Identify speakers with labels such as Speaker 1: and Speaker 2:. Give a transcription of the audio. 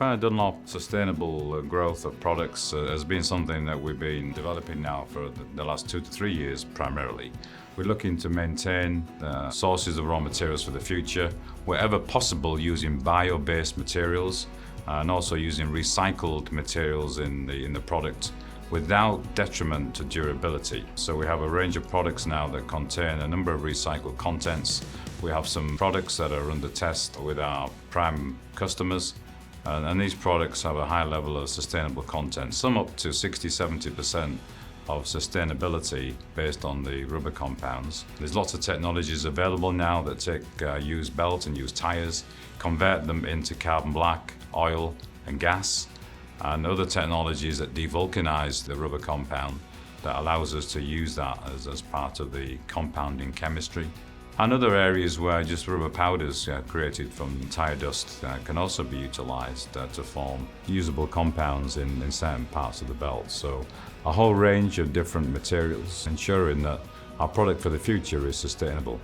Speaker 1: Fenner DUnlop sustainable growth of products has been something that we've been developing now for the last 2 to 3 years primarily. We're looking to maintain sources of raw materials for the future, wherever possible using bio-based materials and also using recycled materials in the product without detriment to durability. So we have a range of products now that contain a number of recycled contents. We have some products that are under test with our prime customers, and these products have a high level of sustainable content, some up to 60–70% of sustainability based on the rubber compounds. There's lots of technologies available now that take used belt and used tires, convert them into carbon black, oil and gas, and other technologies that devulcanize the rubber compound that allows us to use that as part of the compounding chemistry. And other areas where just rubber powders created from tire dust can also be utilized to form usable compounds in certain parts of the belt. So a whole range of different materials, ensuring that our product for the future is sustainable.